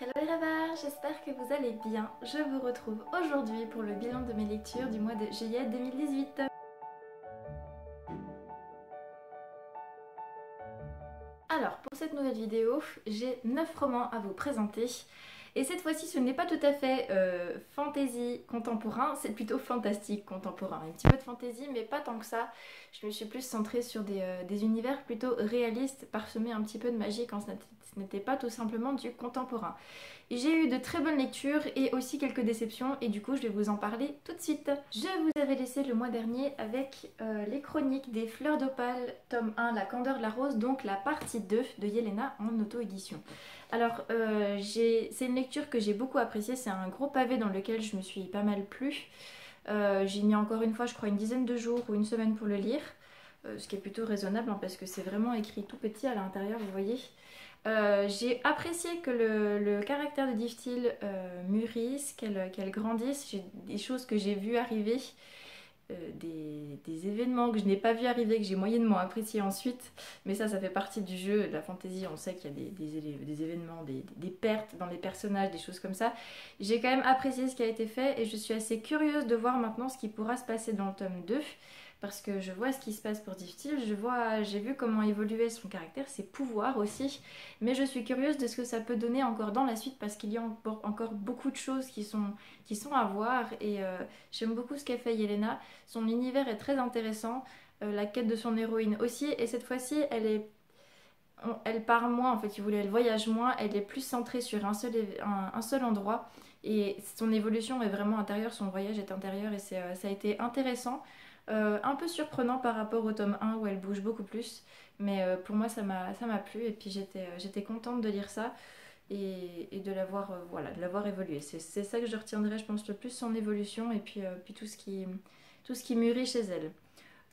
Hello les rêveurs, j'espère que vous allez bien. Je vous retrouve aujourd'hui pour le bilan de mes lectures du mois de juillet 2018. Alors, pour cette nouvelle vidéo, j'ai 9 romans à vous présenter. Et cette fois-ci, ce n'est pas tout à fait fantasy contemporain, c'est plutôt fantastique contemporain. Un petit peu de fantasy, mais pas tant que ça. Je me suis plus centrée sur des univers plutôt réalistes, parsemés un petit peu de magie quand ce n'était pas tout simplement du contemporain. J'ai eu de très bonnes lectures et aussi quelques déceptions et du coup je vais vous en parler tout de suite. Je vous avais laissé le mois dernier avec les chroniques des Fleurs d'Opale, tome 1, La Candeur de la Rose, donc la partie 2 de Yelena en auto-édition. Alors c'est une lecture que j'ai beaucoup appréciée, c'est un gros pavé dans lequel je me suis pas mal plu. J'ai mis encore une fois je crois une dizaine de jours ou une semaine pour le lire. Ce qui est plutôt raisonnable hein, parce que c'est vraiment écrit tout petit à l'intérieur, vous voyez. J'ai apprécié que le caractère de Diftil mûrisse, qu'elle grandisse. J'ai des choses que j'ai vues arriver, des événements que je n'ai pas vu arriver, que j'ai moyennement apprécié ensuite. Mais ça fait partie du jeu, de la fantasy. On sait qu'il y a des événements, des pertes dans les personnages, des choses comme ça. J'ai quand même apprécié ce qui a été fait et je suis assez curieuse de voir maintenant ce qui pourra se passer dans le tome 2. Parce que je vois ce qui se passe pour Diftil, j'ai vu comment évoluait son caractère, ses pouvoirs aussi. Mais je suis curieuse de ce que ça peut donner encore dans la suite parce qu'il y a encore beaucoup de choses qui sont à voir. Et j'aime beaucoup ce qu'a fait Yelena. Son univers est très intéressant, la quête de son héroïne aussi. Et cette fois-ci, elle part moins, en fait, si vous voulez, elle voyage moins, elle est plus centrée sur un seul endroit. Et son évolution est vraiment intérieure, son voyage est intérieur et ça a été intéressant. Un peu surprenant par rapport au tome 1 où elle bouge beaucoup plus. Mais pour moi ça m'a plu et puis j'étais contente de lire ça et de l'avoir voilà, de l'avoir évolué. C'est ça que je retiendrai je pense le plus, son évolution et puis tout ce qui mûrit chez elle.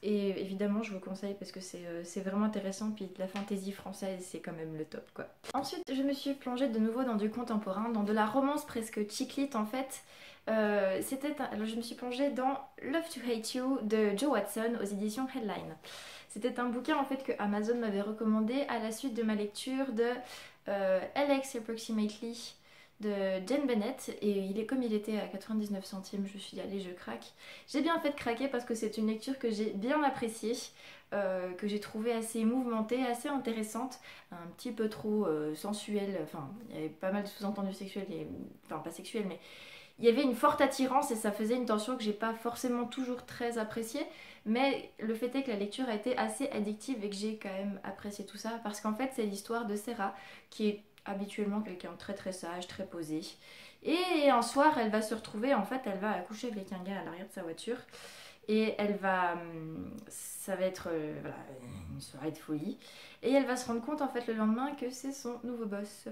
Et évidemment, je vous conseille parce que c'est vraiment intéressant. Puis la fantaisie française, c'est quand même le top quoi. Ensuite, je me suis plongée de nouveau dans du contemporain, dans de la romance presque chick-lit en fait. Alors je me suis plongée dans Love to Hate You de Joe Watson aux éditions Headline. C'était un bouquin en fait que Amazon m'avait recommandé à la suite de ma lecture de Alex Approximately de Jane Bennett et comme il était à 99 centimes, je me suis dit allez je craque. J'ai bien fait de craquer parce que c'est une lecture que j'ai bien appréciée, que j'ai trouvée assez mouvementée, assez intéressante, un petit peu trop sensuelle, enfin il y avait pas mal de sous-entendus sexuels, enfin pas sexuels mais il y avait une forte attirance et ça faisait une tension que j'ai pas forcément toujours très appréciée, mais le fait est que la lecture a été assez addictive et que j'ai quand même apprécié tout ça parce qu'en fait c'est l'histoire de Sarah qui est habituellement quelqu'un de très très sage, très posé. Et un soir, elle va se retrouver, en fait, elle va accoucher avec un gars à l'arrière de sa voiture. Et ça va être voilà, une soirée de folie. Et elle va se rendre compte, en fait, le lendemain que c'est son nouveau boss.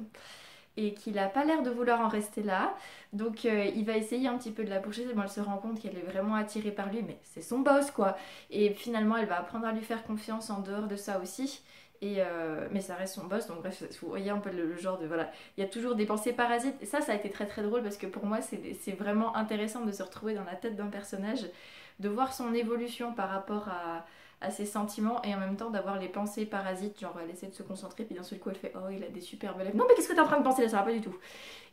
Et qu'il a pas l'air de vouloir en rester là. Donc il va essayer un petit peu de la bouger. Bon, elle se rend compte qu'elle est vraiment attirée par lui, mais c'est son boss quoi. Et finalement, elle va apprendre à lui faire confiance en dehors de ça aussi. Mais ça reste son boss, donc bref, vous voyez un peu le genre de voilà, il y a toujours des pensées parasites. Et ça a été très très drôle parce que pour moi, c'est vraiment intéressant de se retrouver dans la tête d'un personnage, de voir son évolution par rapport à ses sentiments et en même temps d'avoir les pensées parasites, genre elle essaie de se concentrer puis d'un seul coup elle fait oh il a des superbes lèvres, non mais qu'est-ce que t'es en train de penser là, ça va pas du tout.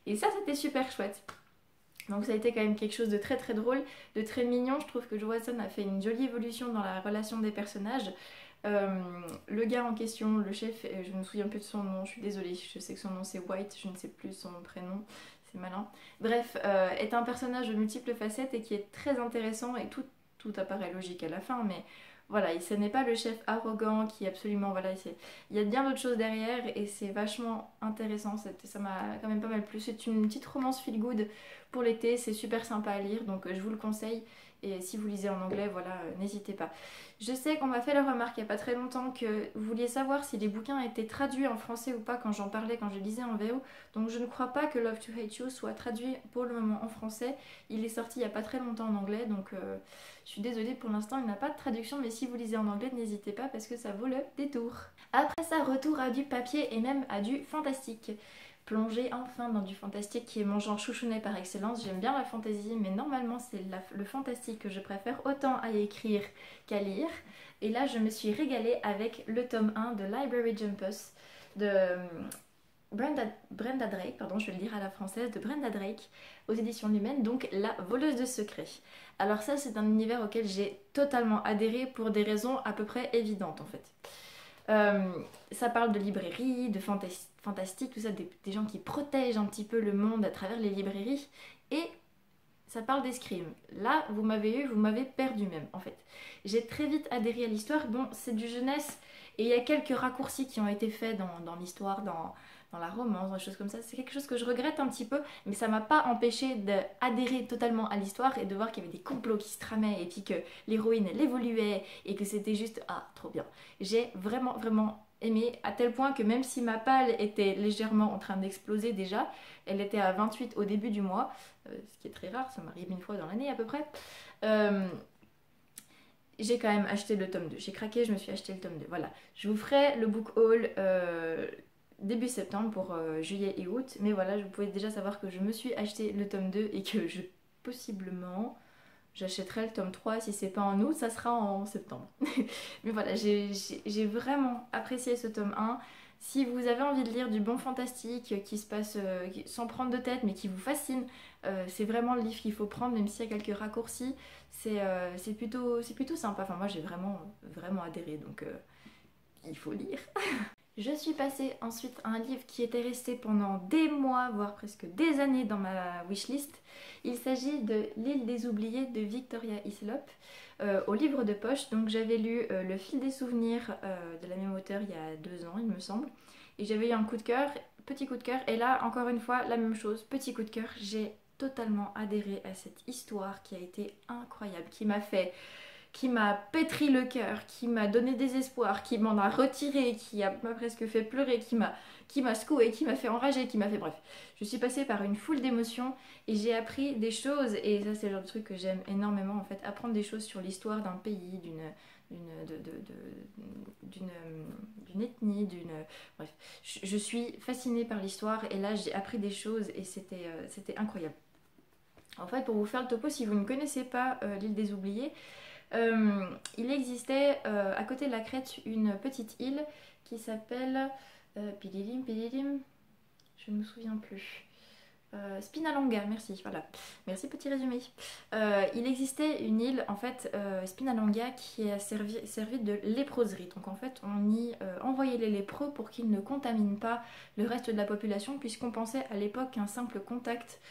Et ça c'était super chouette. Donc ça a été quand même quelque chose de très très drôle, de très mignon. Je trouve que Joe Watson a fait une jolie évolution dans la relation des personnages. Le gars en question, le chef, je me souviens plus de son nom, je suis désolée, je sais que son nom c'est White, je ne sais plus son prénom, c'est malin. Bref, est un personnage de multiples facettes et qui est très intéressant et tout apparaît logique à la fin, mais voilà, ce n'est pas le chef arrogant qui absolument, voilà, il y a bien d'autres choses derrière et c'est vachement intéressant, ça m'a quand même pas mal plu. C'est une petite romance feel good pour l'été, c'est super sympa à lire, donc je vous le conseille. Et si vous lisez en anglais, voilà, n'hésitez pas. Je sais qu'on m'a fait la remarque il n'y a pas très longtemps que vous vouliez savoir si les bouquins étaient traduits en français ou pas quand j'en parlais, quand je lisais en VO. Donc je ne crois pas que Love to Hate You soit traduit pour le moment en français. Il est sorti il n'y a pas très longtemps en anglais, donc je suis désolée pour l'instant, il n'a pas de traduction, mais si vous lisez en anglais, n'hésitez pas parce que ça vaut le détour. Après ça, retour à du papier et même à du fantastique. Plonger enfin dans du fantastique qui est mon genre chouchounet par excellence. J'aime bien la fantasy, mais normalement c'est le fantastique que je préfère autant à écrire qu'à lire. Et là je me suis régalée avec le tome 1 de Library Jumpers de Brenda Drake, pardon, je vais le dire à la française, de Brenda Drake aux éditions Lumen, donc La voleuse de secrets. Alors ça, c'est un univers auquel j'ai totalement adhéré pour des raisons à peu près évidentes en fait. Euh, Ça parle de librairie, de fantastique, tout ça, des gens qui protègent un petit peu le monde à travers les librairies. Et ça parle d'escrime. Là, vous m'avez eu, vous m'avez perdu même, en fait. J'ai très vite adhéré à l'histoire. Bon, c'est du jeunesse, et il y a quelques raccourcis qui ont été faits dans l'histoire, dans la romance, dans des choses comme ça. C'est quelque chose que je regrette un petit peu, mais ça m'a pas empêché d'adhérer totalement à l'histoire et de voir qu'il y avait des complots qui se tramaient, et puis que l'héroïne, elle évoluait, et que c'était juste, ah, trop bien. J'ai vraiment, vraiment aimé, à tel point que même si ma palle était légèrement en train d'exploser déjà, elle était à 28 au début du mois, ce qui est très rare, ça m'arrive une fois dans l'année à peu près. Euh, j'ai quand même acheté le tome 2. J'ai craqué, je me suis acheté le tome 2. Voilà. Je vous ferai le book haul début septembre pour juillet et août. Mais voilà, vous pouvez déjà savoir que je me suis acheté le tome 2 et que possiblement, j'achèterai le tome 3. Si c'est pas en août, ça sera en septembre. Mais voilà, j'ai vraiment apprécié ce tome 1. Si vous avez envie de lire du bon fantastique qui se passe sans prendre de tête mais qui vous fascine, c'est vraiment le livre qu'il faut prendre, même s'il y a quelques raccourcis. C'est plutôt sympa. Enfin, moi j'ai vraiment, vraiment adhéré, donc il faut lire. Je suis passée ensuite à un livre qui était resté pendant des mois, voire presque des années dans ma wishlist. Il s'agit de L'île des oubliés de Victoria Hislop, au livre de poche. Donc j'avais lu Le fil des souvenirs de la même auteure il y a 2 ans, il me semble. Et j'avais eu un coup de cœur, petit coup de cœur. Et là, encore une fois, la même chose, petit coup de cœur. J'ai totalement adhéré à cette histoire qui a été incroyable, qui m'a pétri le cœur, qui m'a donné des espoirs, qui m'en a retiré, m'a presque fait pleurer, qui m'a secoué, qui m'a fait enrager, qui m'a fait bref. Je suis passée par une foule d'émotions et j'ai appris des choses, et ça c'est le genre de truc que j'aime énormément en fait, apprendre des choses sur l'histoire d'un pays, d'une ethnie, bref. Je suis fascinée par l'histoire et là j'ai appris des choses et c'était incroyable. En fait, pour vous faire le topo, si vous ne connaissez pas l'île des oubliés, il existait à côté de la Crète une petite île qui s'appelle Pililim, Pililim, je ne me souviens plus. Spinalonga, merci, voilà. Merci, petit résumé. Il existait une île, en fait, Spinalonga, qui a servi de léproserie. Donc en fait, on y envoyait les lépreux pour qu'ils ne contaminent pas le reste de la population, puisqu'on pensait à l'époque qu'un simple contact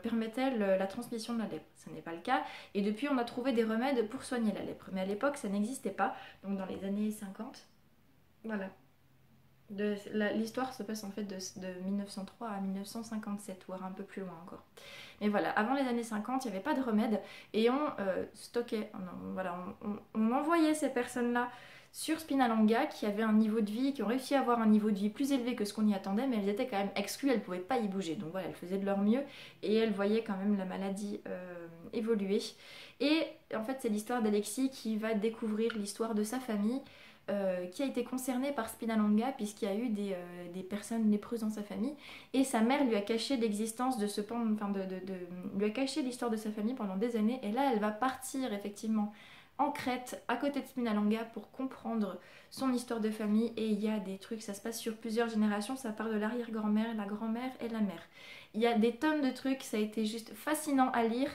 permettait la transmission de la lèpre. Ce n'est pas le cas. Et depuis, on a trouvé des remèdes pour soigner la lèpre. Mais à l'époque, ça n'existait pas. Donc dans les années 50, voilà. L'histoire se passe en fait de 1903 à 1957, voire un peu plus loin encore. Mais voilà, avant les années 50, il n'y avait pas de remède et on stockait, on envoyait ces personnes-là sur Spinalonga qui avaient un niveau de vie, qui ont réussi à avoir un niveau de vie plus élevé que ce qu'on y attendait, mais elles étaient quand même exclues, elles ne pouvaient pas y bouger. Donc voilà, elles faisaient de leur mieux et elles voyaient quand même la maladie évoluer. Et en fait, c'est l'histoire d'Alexis qui va découvrir l'histoire de sa famille qui a été concerné par Spinalonga puisqu'il y a eu des personnes lépreuses dans sa famille et sa mère lui a caché l'existence de ce lui a caché l'histoire de sa famille pendant des années et là elle va partir effectivement en Crète à côté de Spinalonga pour comprendre son histoire de famille et il y a des trucs, ça se passe sur plusieurs générations, ça part de l'arrière-grand-mère, la grand-mère et la mère. Il y a des tonnes de trucs, ça a été juste fascinant à lire.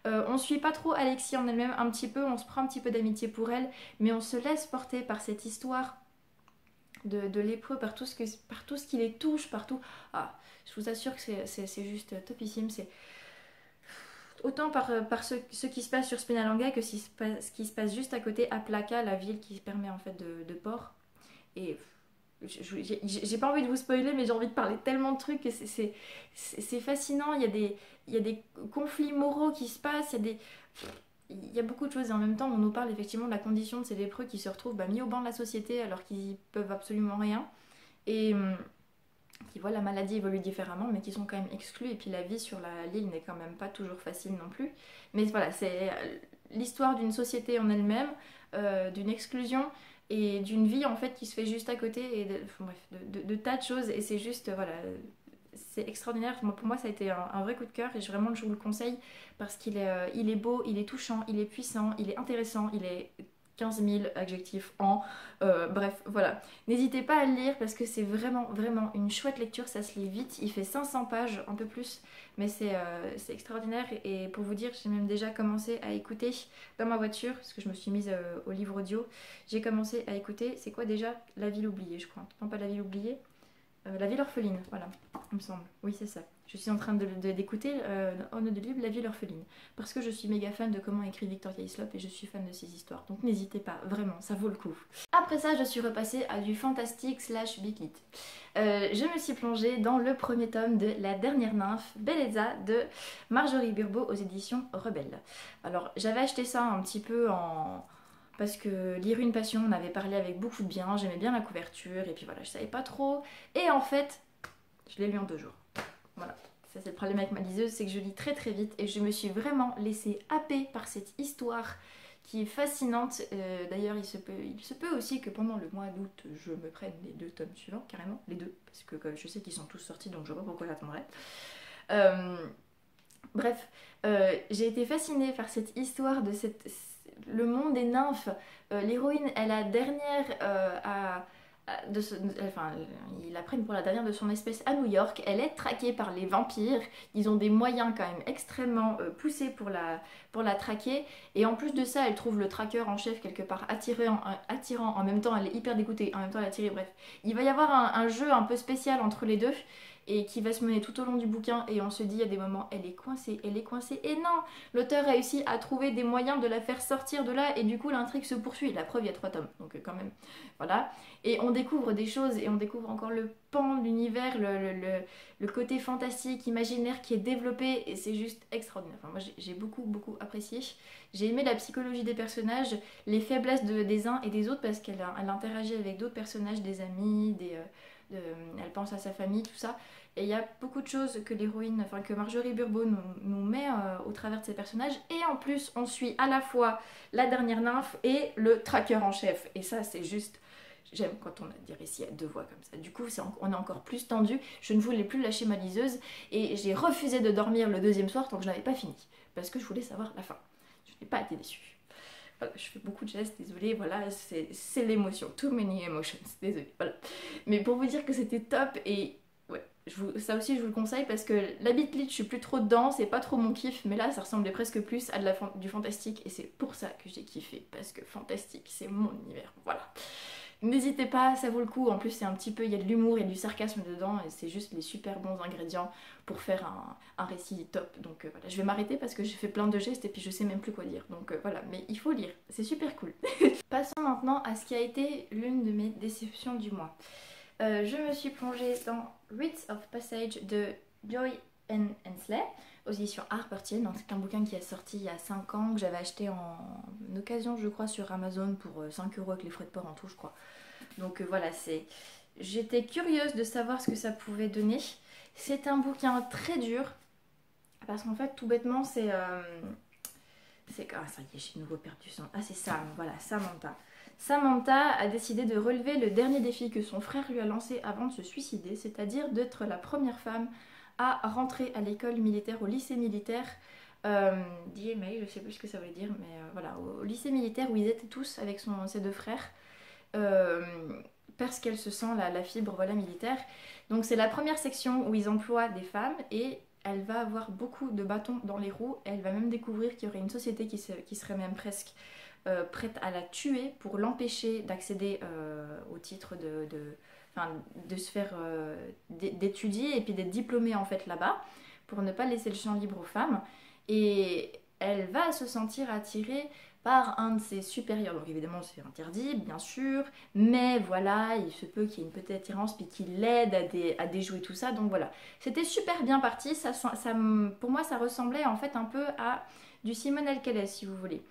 On suit pas trop Alexis en elle-même, un petit peu, on se prend un petit peu d'amitié pour elle, mais on se laisse porter par cette histoire de lépreux, par tout ce qui les touche, partout. Ah, je vous assure que c'est juste topissime. C'est autant par ce qui se passe sur Spinalonga que ce qui se passe juste à côté, à Plaka, la ville qui permet en fait de port. Et j'ai pas envie de vous spoiler, mais j'ai envie de parler tellement de trucs que c'est fascinant. Il y a des conflits moraux qui se passent, il y a beaucoup de choses. Et en même temps, on nous parle effectivement de la condition de ces lépreux qui se retrouvent mis au banc de la société alors qu'ils peuvent absolument rien. Et qui voient la maladie évoluer différemment, mais qui sont quand même exclus. Et puis la vie sur l'île n'est quand même pas toujours facile non plus. Mais voilà, c'est l'histoire d'une société en elle-même, d'une exclusion et d'une vie en fait qui se fait juste à côté et de tas de choses et c'est juste voilà, c'est extraordinaire. Pour moi ça a été un vrai coup de cœur et vraiment je vous le conseille parce qu'il est beau, il est touchant, il est puissant, il est intéressant, il est 15 000 adjectifs en... bref, voilà. N'hésitez pas à le lire parce que c'est vraiment, vraiment une chouette lecture. Ça se lit vite. Il fait 500 pages, un peu plus. Mais c'est extraordinaire. Et pour vous dire, j'ai même déjà commencé à écouter dans ma voiture, parce que je me suis mise au livre audio. J'ai commencé à écouter, c'est quoi déjà? La ville oubliée, je crois. Non, pas La ville oubliée. La ville orpheline, voilà, il me semble. Oui, c'est ça. Je suis en train d'écouter en audiolib La ville orpheline. Parce que je suis méga fan de comment écrit Victoria Hislop et je suis fan de ses histoires. Donc n'hésitez pas, vraiment, ça vaut le coup. Après ça, je suis repassée à du fantastique / big lit. Je me suis plongée dans le premier tome de La dernière nymphe, Bellezza, de Marjorie Burbeau aux éditions Rebelle. Alors, j'avais acheté ça un petit peu en... Parce que lire une passion, on avait parlé avec beaucoup de bien, j'aimais bien la couverture, et puis voilà, je savais pas trop. Et en fait, je l'ai lu en 2 jours. Voilà, ça c'est le problème avec ma liseuse, c'est que je lis très très vite, et je me suis vraiment laissée happer par cette histoire qui est fascinante. D'ailleurs, il se peut aussi que pendant le mois d'août, je me prenne les 2 tomes suivants, carrément, les 2, parce que je sais qu'ils sont tous sortis, donc je vois pas pourquoi j'attendrai. Bref, j'ai été fascinée par cette histoire de le monde des nymphes. L'héroïne est la dernière ils la prennent pour la dernière de son espèce à New York. Elle est traquée par les vampires. Ils ont des moyens quand même extrêmement poussés pour la traquer. Et en plus de ça, elle trouve le tracker en chef quelque part attirant. En même temps, elle est hyper dégoûtée. En même temps, elle est attirée. Bref, il va y avoir un jeu un peu spécial entre les deux, et qui va se mener tout au long du bouquin, et on se dit à des moments elle est coincée, et non, l'auteur réussit à trouver des moyens de la faire sortir de là, et du coup l'intrigue se poursuit. La preuve, il y a 3 tomes, donc quand même, voilà. Et on découvre des choses, et on découvre encore le pan de l'univers, le côté fantastique, imaginaire qui est développé, et c'est juste extraordinaire. Enfin, moi j'ai beaucoup apprécié. J'ai aimé la psychologie des personnages, les faiblesses des uns et des autres, parce qu'elle interagit avec d'autres personnages, des amis, elle pense à sa famille, tout ça. Et il y a beaucoup de choses que que Marjorie Burbeau nous met au travers de ses personnages. Et en plus, on suit à la fois la dernière nymphe et le tracker en chef. Et ça, c'est juste... J'aime quand on a des récits à 2 voix comme ça. Du coup, on est encore plus tendu. Je ne voulais plus lâcher ma liseuse. Et j'ai refusé de dormir le 2e soir tant que je n'avais pas fini. Parce que je voulais savoir la fin. Je n'ai pas été déçue. Voilà, je fais beaucoup de gestes, désolée, voilà, c'est l'émotion. Too many emotions, désolée, voilà. Mais pour vous dire que c'était top, et ouais, ça aussi je vous le conseille, parce que la bit lit, je suis plus trop dedans, c'est pas trop mon kiff, mais là ça ressemblait presque plus à du fantastique, et c'est pour ça que j'ai kiffé, parce que fantastique, c'est mon univers, voilà. N'hésitez pas, ça vaut le coup. En plus, c'est un petit peu, il y a de l'humour, il y a du sarcasme dedans, et c'est juste les super bons ingrédients pour faire un récit top. Donc voilà, je vais m'arrêter parce que j'ai fait plein de gestes et puis je sais même plus quoi dire. Donc voilà, mais il faut lire, c'est super cool. Passons maintenant à ce qui a été l'une de mes déceptions du mois. Je me suis plongée dans Rites of Passage de Joy Hensley aux éditions Harper-Teen. Donc c'est un bouquin qui est sorti il y a 5 ans, que j'avais acheté en occasion je crois sur Amazon pour 5 € avec les frais de port en tout, je crois. Donc voilà, j'étais curieuse de savoir ce que ça pouvait donner. C'est un bouquin très dur, parce qu'en fait tout bêtement c'est... Ah ça y est, j'ai de nouveau perdu son... Ah c'est Sam, voilà, Samantha. Samantha a décidé de relever le dernier défi que son frère lui a lancé avant de se suicider, c'est-à-dire d'être la première femme à rentrer à l'école militaire, au lycée militaire DMA, je sais plus ce que ça voulait dire, mais voilà, au lycée militaire où ils étaient tous avec ses 2 frères, parce qu'elle se sent la fibre, voilà, militaire. Donc c'est la première section où ils emploient des femmes, et elle va avoir beaucoup de bâtons dans les roues. Elle va même découvrir qu'il y aurait une société qui serait même presque prête à la tuer pour l'empêcher d'accéder au titre de se faire d'étudier et puis d'être diplômée en fait là-bas, pour ne pas laisser le champ libre aux femmes. Et elle va se sentir attirée par un de ses supérieurs. Donc évidemment c'est interdit bien sûr, mais voilà, il se peut qu'il y ait une petite attirance puis qu'il l'aide à déjouer tout ça. Donc voilà, c'était super bien parti. Pour moi ça ressemblait en fait un peu à du Simone Alcalès si vous voulez.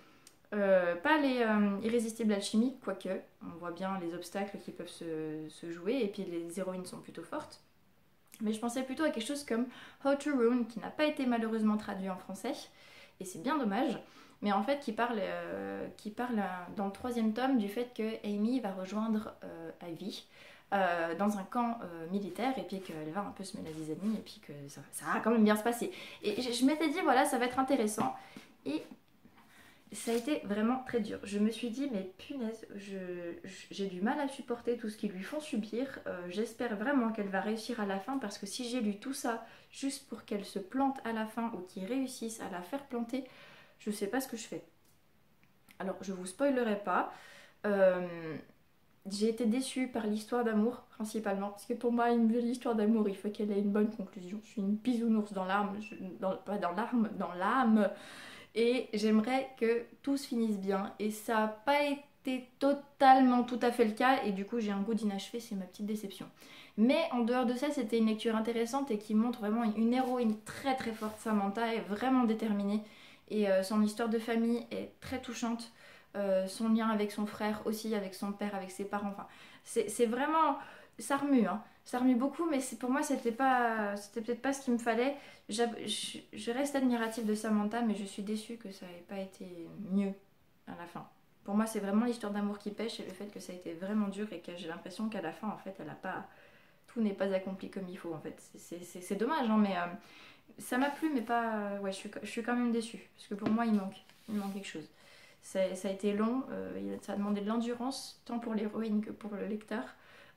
Pas les irrésistibles alchimiques, quoique on voit bien les obstacles qui peuvent se jouer, et puis les héroïnes sont plutôt fortes. Mais je pensais plutôt à quelque chose comme How to Ruin, qui n'a pas été malheureusement traduit en français, et c'est bien dommage, mais en fait qui parle dans le 3e tome du fait que Amy va rejoindre Ivy dans un camp militaire, et puis qu'elle va un peu se mêler à des amis, et puis que ça va quand même bien se passer. Et je m'étais dit voilà, ça va être intéressant, et ça a été vraiment très dur. Je me suis dit, mais punaise, j'ai du mal à supporter tout ce qu'ils lui font subir. J'espère vraiment qu'elle va réussir à la fin, parce que si j'ai lu tout ça juste pour qu'elle se plante à la fin ou qu'ils réussissent à la faire planter, je sais pas ce que je fais. Alors, je vous spoilerai pas. J'ai été déçue par l'histoire d'amour, principalement, parce que pour moi, une belle histoire d'amour, il faut qu'elle ait une bonne conclusion. Je suis une bisounours dans l'âme, pas dans l'arme, dans l'âme. Et j'aimerais que tout se finisse bien. Et ça n'a pas été totalement tout à fait le cas. Et du coup, j'ai un goût d'inachevé, c'est ma petite déception. Mais en dehors de ça, c'était une lecture intéressante et qui montre vraiment une héroïne très très forte. Samantha est vraiment déterminée. Et son histoire de famille est très touchante. Son lien avec son frère aussi, avec son père, avec ses parents. Enfin, c'est vraiment... Ça remue, hein. Ça remue beaucoup, mais pour moi, c'était peut-être pas ce qu'il me fallait. Je reste admirative de Samantha, mais je suis déçue que ça n'ait pas été mieux à la fin. Pour moi, c'est vraiment l'histoire d'amour qui pêche et le fait que ça a été vraiment dur et que j'ai l'impression qu'à la fin, en fait, elle a pas... tout n'est pas accompli comme il faut, en fait. C'est dommage, hein, mais ça m'a plu, mais pas... ouais, je suis quand même déçue, parce que pour moi, il manque quelque chose. Ça a été long, ça a demandé de l'endurance, tant pour l'héroïne que pour le lecteur.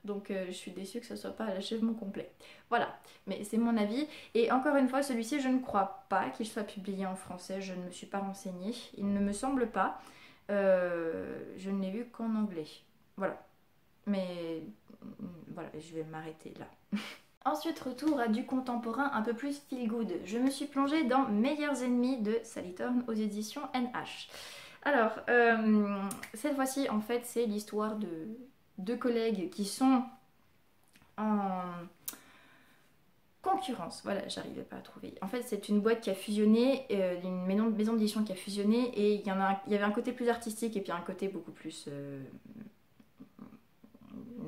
Donc je suis déçue que ça soit pas à l'achèvement complet. Voilà, mais c'est mon avis. Et encore une fois, celui-ci, je ne crois pas qu'il soit publié en français. Je ne me suis pas renseignée. Il ne me semble pas. Je ne l'ai lu qu'en anglais. Voilà. Mais voilà, je vais m'arrêter là. Ensuite, retour à du contemporain un peu plus feel good. Je me suis plongée dans Meilleurs ennemis de Sally Thorne aux éditions NH. Alors, cette fois-ci, en fait, c'est l'histoire de deux collègues qui sont en concurrence. Voilà, j'arrivais pas à trouver. En fait, c'est une boîte qui a fusionné, une maison d'édition qui a fusionné, et il y avait un côté plus artistique et puis un côté beaucoup plus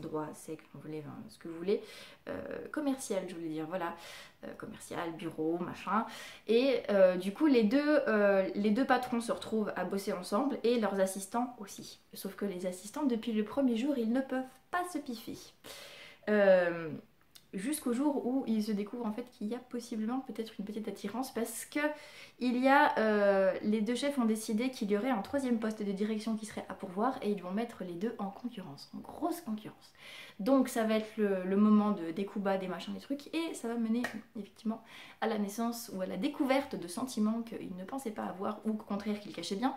droit, sec, vous voulez, enfin, ce que vous voulez, commercial, je voulais dire, voilà, commercial, bureau, machin. Et du coup, les deux patrons se retrouvent à bosser ensemble et leurs assistants aussi. Sauf que les assistants, depuis le premier jour, ils ne peuvent pas se piffer. Jusqu'au jour où ils se découvrent en fait qu'il y a possiblement peut-être une petite attirance, parce que les deux chefs ont décidé qu'il y aurait un troisième poste de direction qui serait à pourvoir et ils vont mettre les deux en concurrence, en grosse concurrence. Donc ça va être le moment des coups bas, des machins, des trucs, et ça va mener effectivement à la naissance ou à la découverte de sentiments qu'ils ne pensaient pas avoir ou au contraire qu'ils cachaient bien.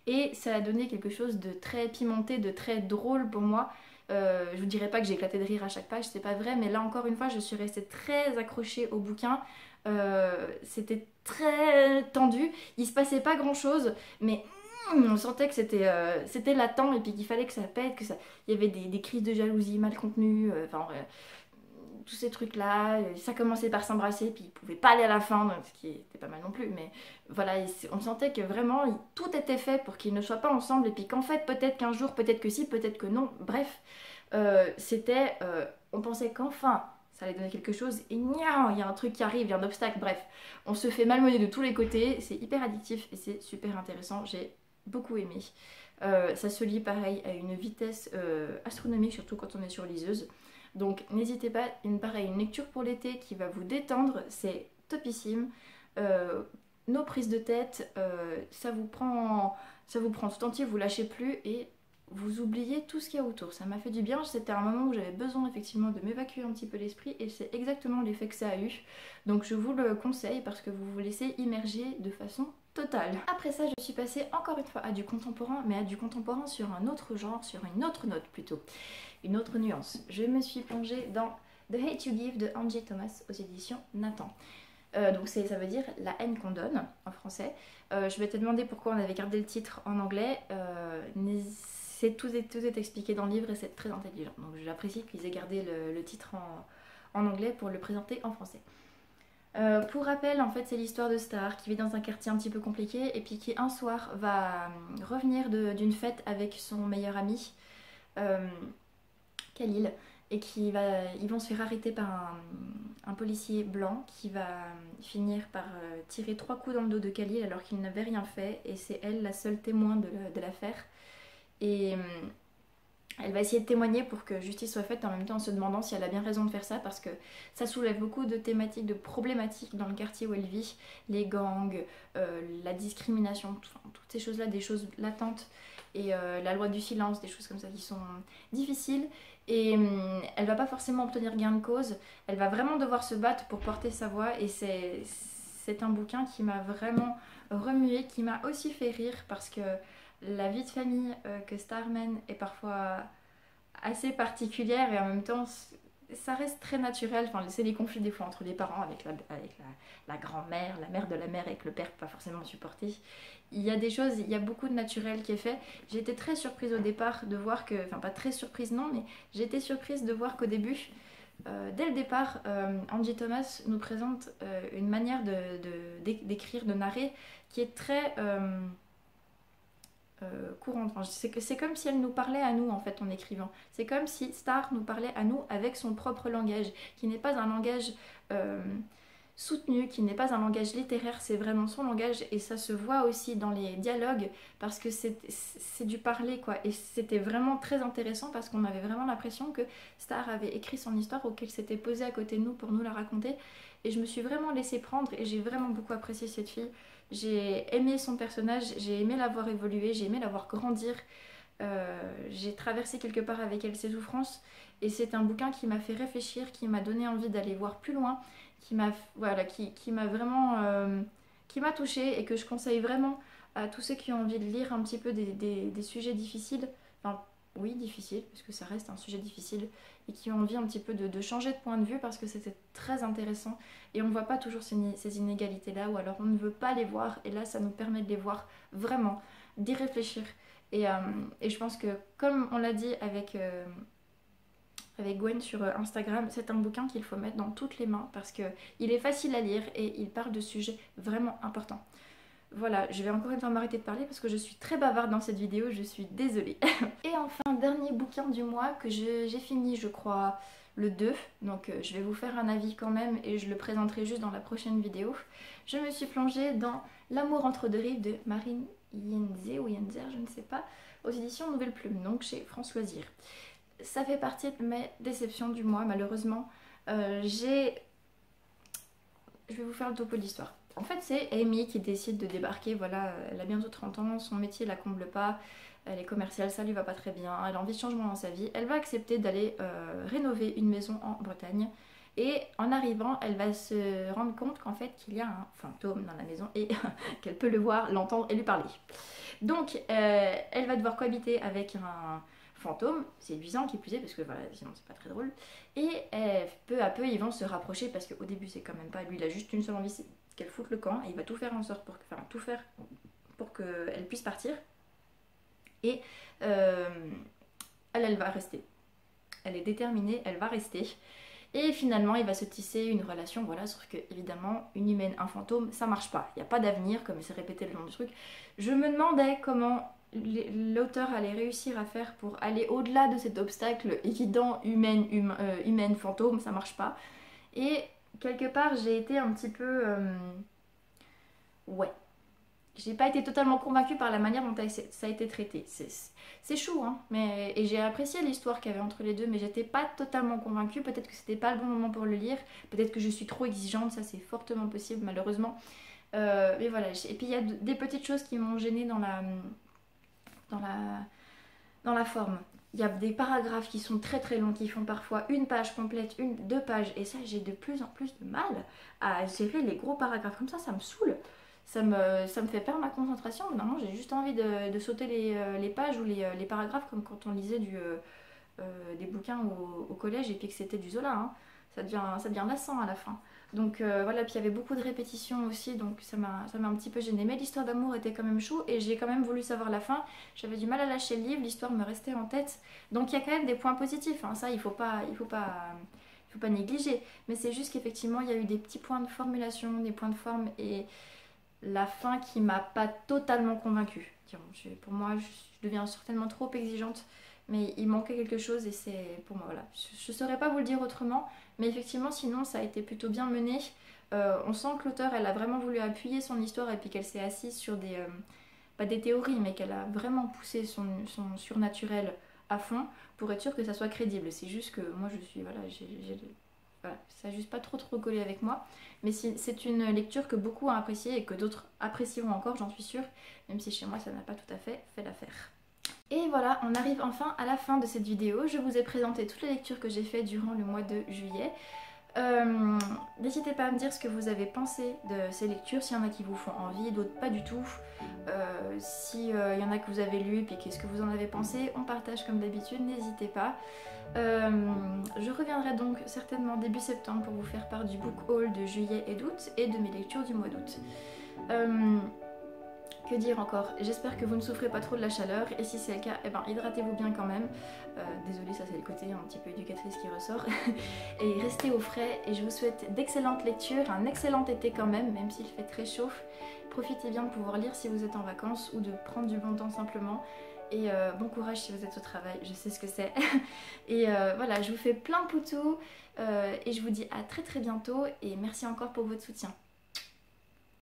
Et ça a donné quelque chose de très pimenté, de très drôle pour moi. Je vous dirais pas que j'ai éclaté de rire à chaque page, c'est pas vrai, mais là encore une fois, je suis restée très accrochée au bouquin. C'était très tendu, il se passait pas grand chose, mais on sentait que c'était latent et puis qu'il fallait que ça pète, il y avait des crises de jalousie mal contenues, tous ces trucs là, ça commençait par s'embrasser puis ils pouvaient pas aller à la fin, donc, ce qui était pas mal non plus, mais voilà, on sentait que vraiment tout était fait pour qu'ils ne soient pas ensemble et puis qu'en fait peut-être qu'un jour, peut-être que si, peut-être que non, bref, on pensait qu'enfin ça allait donner quelque chose et nia, il y a un truc qui arrive, il y a un obstacle, bref, on se fait malmener de tous les côtés, c'est hyper addictif et c'est super intéressant, j'ai beaucoup aimé. Ça se lit pareil à une vitesse astronomique, surtout quand on est sur liseuse. Donc n'hésitez pas, une lecture pour l'été qui va vous détendre, c'est topissime. Nos prises de tête, ça vous prend tout entier, vous lâchez plus et vous oubliez tout ce qu'il y a autour. Ça m'a fait du bien, c'était un moment où j'avais besoin effectivement de m'évacuer un petit peu l'esprit et c'est exactement l'effet que ça a eu. Donc je vous le conseille parce que vous vous laissez immerger de façon totale. Après ça, je suis passée encore une fois à du contemporain, mais à du contemporain sur un autre genre, sur une autre note plutôt. Une autre nuance. Je me suis plongée dans The Hate You Give de Angie Thomas aux éditions Nathan. Donc ça veut dire la haine qu'on donne en français. Je vais te demander pourquoi on avait gardé le titre en anglais. Tout est expliqué dans le livre et c'est très intelligent. Donc j'apprécie qu'ils aient gardé le titre en anglais pour le présenter en français. Pour rappel, en fait, c'est l'histoire de Star qui vit dans un quartier un petit peu compliqué et puis qui un soir va revenir d'une fête avec son meilleur ami. Khalil, et ils vont se faire arrêter par un policier blanc qui va finir par tirer 3 coups dans le dos de Khalil alors qu'il n'avait rien fait et c'est elle la seule témoin de l'affaire. Et Elle va essayer de témoigner pour que justice soit faite, en même temps en se demandant si elle a bien raison de faire ça, parce que ça soulève beaucoup de thématiques, de problématiques dans le quartier où elle vit, les gangs, la discrimination, enfin, toutes ces choses-là, des choses latentes, et la loi du silence, des choses comme ça qui sont difficiles. Et elle va pas forcément obtenir gain de cause, elle va vraiment devoir se battre pour porter sa voix, et c'est un bouquin qui m'a vraiment remué, qui m'a aussi fait rire, parce que la vie de famille que Star mène est parfois assez particulière et en même temps ça reste très naturel. Enfin, c'est les conflits des fois entre les parents avec la grand-mère, la mère de la mère avec le père pas forcément supporté. Il y a des choses, il y a beaucoup de naturel qui est fait. J'ai été très surprise au départ de voir que, enfin pas très surprise non, mais j'ai été surprise de voir qu'au début, dès le départ, Angie Thomas nous présente une manière d'écrire, de narrer qui est très courante. Enfin, c'est comme si elle nous parlait à nous en fait en écrivant. C'est comme si Star nous parlait à nous avec son propre langage, qui n'est pas un langage soutenu, qui n'est pas un langage littéraire, c'est vraiment son langage et ça se voit aussi dans les dialogues parce que c'est du parler quoi. Et c'était vraiment très intéressant parce qu'on avait vraiment l'impression que Star avait écrit son histoire ou qu'elle s'était posée à côté de nous pour nous la raconter. Et je me suis vraiment laissée prendre et j'ai vraiment beaucoup apprécié cette fille. J'ai aimé son personnage, j'ai aimé la voir évoluer, j'ai aimé la voir grandir. J'ai traversé quelque part avec elle ses souffrances et c'est un bouquin qui m'a fait réfléchir, qui m'a donné envie d'aller voir plus loin, qui m'a voilà, qui m'a vraiment qui m'a touchée et que je conseille vraiment à tous ceux qui ont envie de lire un petit peu des sujets difficiles. Enfin, oui, difficiles, parce que ça reste un sujet difficile, et qui ont envie un petit peu de changer de point de vue parce que c'était très intéressant et on ne voit pas toujours ces inégalités-là ou alors on ne veut pas les voir et là ça nous permet de les voir vraiment, d'y réfléchir. Et je pense que comme on l'a dit avec Gwen sur Instagram, c'est un bouquin qu'il faut mettre dans toutes les mains parce qu'il est facile à lire et il parle de sujets vraiment importants. Voilà, je vais encore une fois m'arrêter de parler parce que je suis très bavarde dans cette vidéo, je suis désolée. Et enfin, dernier bouquin du mois que j'ai fini, je crois, le 2. Donc je vais vous faire un avis quand même et je le présenterai juste dans la prochaine vidéo. Je me suis plongée dans L'amour entre deux rives de Marine Yenzer ou Yenzer, je ne sais pas, aux éditions Nouvelle Plume, donc chez France Loisirs. Ça fait partie de mes déceptions du mois, malheureusement. Je vais vous faire le topo de l'histoire. En fait, c'est Amy qui décide de débarquer. Voilà, elle a bientôt 30 ans, son métier la comble pas, elle est commerciale, ça lui va pas très bien, elle a envie de changement dans sa vie. Elle va accepter d'aller rénover une maison en Bretagne. Et en arrivant, elle va se rendre compte qu'en fait, qu'il y a un fantôme dans la maison et qu'elle peut le voir, l'entendre et lui parler. Donc, elle va devoir cohabiter avec un fantôme, séduisant qui plus est, parce que voilà, sinon c'est pas très drôle. Et peu à peu, ils vont se rapprocher parce qu'au début, c'est quand même pas. Lui, il a juste une seule envie, c'est qu'elle foute le camp et il va tout faire en sorte pour, enfin, tout faire pour qu'elle puisse partir. Et elle va rester. Elle est déterminée, elle va rester. Et finalement, il va se tisser une relation, voilà, sauf que évidemment, une humaine, un fantôme, ça marche pas. Il n'y a pas d'avenir, comme c'est répété le long du truc. Je me demandais comment l'auteur allait réussir à faire pour aller au-delà de cet obstacle évident, humaine, fantôme, ça marche pas. Et quelque part, j'ai été un petit peu... ouais. J'ai pas été totalement convaincue par la manière dont ça a été traité. C'est chou, hein. Et j'ai apprécié l'histoire qu'il y avait entre les deux, mais j'étais pas totalement convaincue. Peut-être que c'était pas le bon moment pour le lire. Peut-être que je suis trop exigeante, ça c'est fortement possible, malheureusement. Mais voilà. Et puis il y a des petites choses qui m'ont gênée dans la forme. Il y a des paragraphes qui sont très très longs, qui font parfois une page complète, deux pages. Et ça, j'ai de plus en plus de mal à gérer les gros paragraphes. Comme ça me saoule. Ça me fait perdre ma concentration. Normalement, j'ai juste envie de sauter les pages ou les paragraphes comme quand on lisait des bouquins au collège et puis que c'était du Zola. Hein. Ça devient lassant à la fin. Donc voilà, puis il y avait beaucoup de répétitions aussi, donc ça m'a un petit peu gênée. Mais l'histoire d'amour était quand même chou et j'ai quand même voulu savoir la fin. J'avais du mal à lâcher le livre, l'histoire me restait en tête. Donc il y a quand même des points positifs, hein. Ça il faut pas négliger. Mais c'est juste qu'effectivement il y a eu des petits points de formulation, des points de forme et la fin qui m'a pas totalement convaincue. Pour moi, je deviens certainement trop exigeante, mais il manquait quelque chose et c'est pour moi, voilà. Je saurais pas vous le dire autrement, mais effectivement, sinon, ça a été plutôt bien mené. On sent que l'auteur, elle a vraiment voulu appuyer son histoire et puis qu'elle s'est assise sur pas des théories, mais qu'elle a vraiment poussé son surnaturel à fond pour être sûr que ça soit crédible. C'est juste que moi je suis, voilà, voilà, ça n'a juste pas trop collé avec moi. Mais c'est une lecture que beaucoup ont appréciée et que d'autres apprécieront encore, j'en suis sûre, même si chez moi ça n'a pas tout à fait l'affaire. Et voilà, on arrive enfin à la fin de cette vidéo. Je vous ai présenté toutes les lectures que j'ai faites durant le mois de juillet. N'hésitez pas à me dire ce que vous avez pensé de ces lectures, s'il y en a qui vous font envie, d'autres pas du tout. S'il y en a que vous avez lu, puis qu'est-ce que vous en avez pensé, on partage comme d'habitude, n'hésitez pas. Je reviendrai donc certainement début septembre pour vous faire part du book haul de juillet et d'août et de mes lectures du mois d'août. Que dire encore? J'espère que vous ne souffrez pas trop de la chaleur et si c'est le cas, eh ben, hydratez-vous bien quand même. Désolée, ça c'est le côté un petit peu éducatrice qui ressort. Et restez au frais et je vous souhaite d'excellentes lectures, un excellent été quand même, même s'il fait très chaud. Profitez bien de pouvoir lire si vous êtes en vacances ou de prendre du bon temps simplement. Et bon courage si vous êtes au travail, je sais ce que c'est. Et voilà, je vous fais plein de poutous et je vous dis à très bientôt et merci encore pour votre soutien.